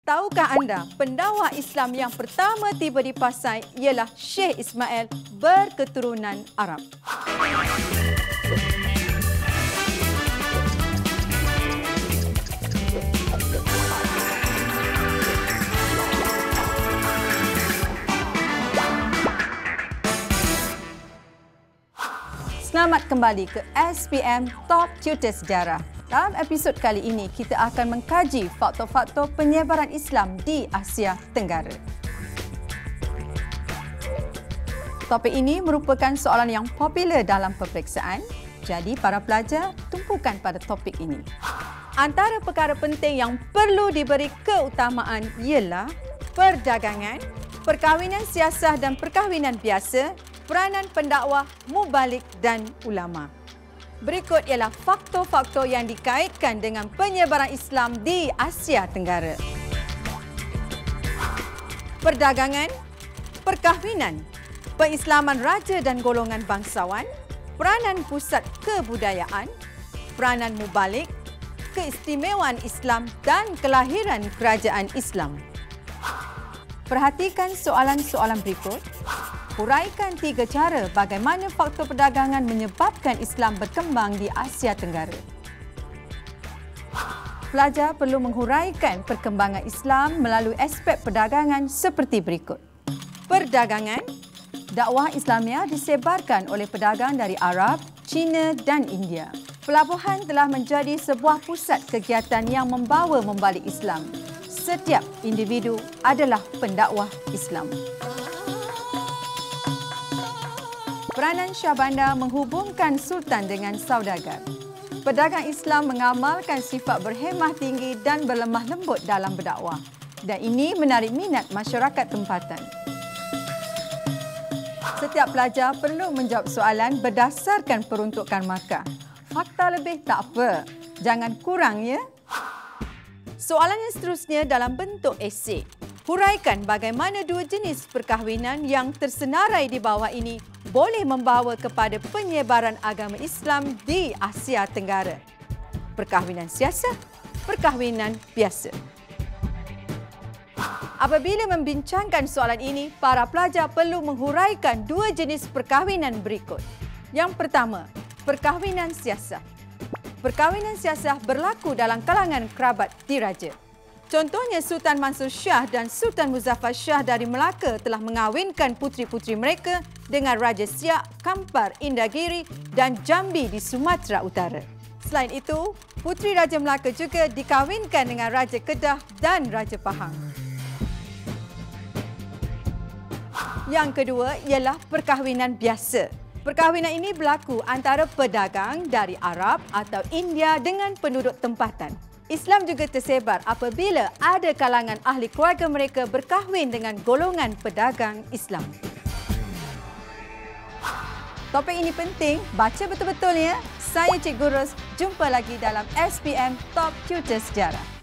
Tahukah anda, pendakwa Islam yang pertama tiba di Pasai ialah Syekh Ismail berketurunan Arab. Selamat kembali ke SPM Top Tutor Sejarah. Dalam episod kali ini, kita akan mengkaji faktor-faktor penyebaran Islam di Asia Tenggara. Topik ini merupakan soalan yang popular dalam peperiksaan, jadi para pelajar tumpukan pada topik ini. Antara perkara penting yang perlu diberi keutamaan ialah perdagangan, perkahwinan siasah dan perkahwinan biasa, peranan pendakwa, mubalik dan ulama. Berikut ialah faktor-faktor yang dikaitkan dengan penyebaran Islam di Asia Tenggara. Perdagangan, perkahwinan, pengislaman raja dan golongan bangsawan, peranan pusat kebudayaan, peranan mubalik, keistimewaan Islam dan kelahiran kerajaan Islam. Perhatikan soalan-soalan berikut. Huraikan 3 cara bagaimana faktor perdagangan menyebabkan Islam berkembang di Asia Tenggara. Pelajar perlu menghuraikan perkembangan Islam melalui aspek perdagangan seperti berikut. Perdagangan, dakwah Islamiah disebarkan oleh pedagang dari Arab, China dan India. Pelabuhan telah menjadi sebuah pusat kegiatan yang membawa membalik Islam. Setiap individu adalah pendakwah Islam. Peranan Syah Bandar menghubungkan Sultan dengan saudagar. Pedagang Islam mengamalkan sifat berhemah tinggi dan berlemah lembut dalam berdakwah, dan ini menarik minat masyarakat tempatan. Setiap pelajar perlu menjawab soalan berdasarkan peruntukan markah. Fakta lebih tak apa, jangan kurang ya. Soalan yang seterusnya dalam bentuk esei. Huraikan bagaimana 2 jenis perkahwinan yang tersenarai di bawah ini boleh membawa kepada penyebaran agama Islam di Asia Tenggara. Perkahwinan siasah, perkahwinan biasa. Apabila membincangkan soalan ini, para pelajar perlu menghuraikan 2 jenis perkahwinan berikut. Yang pertama, perkahwinan siasah. Perkahwinan siasah berlaku dalam kalangan kerabat diraja. Contohnya Sultan Mansur Shah dan Sultan Muzaffar Shah dari Melaka telah mengawinkan puteri-puteri mereka dengan Raja Siak, Kampar, Indagiri dan Jambi di Sumatera Utara. Selain itu, puteri Raja Melaka juga dikawinkan dengan Raja Kedah dan Raja Pahang. Yang kedua ialah perkahwinan biasa. Perkahwinan ini berlaku antara pedagang dari Arab atau India dengan penduduk tempatan. Islam juga tersebar apabila ada kalangan ahli keluarga mereka berkahwin dengan golongan pedagang Islam. Topik ini penting, baca betul-betul ya. Saya Cikgu Ros, jumpa lagi dalam SPM Top Tutor Sejarah.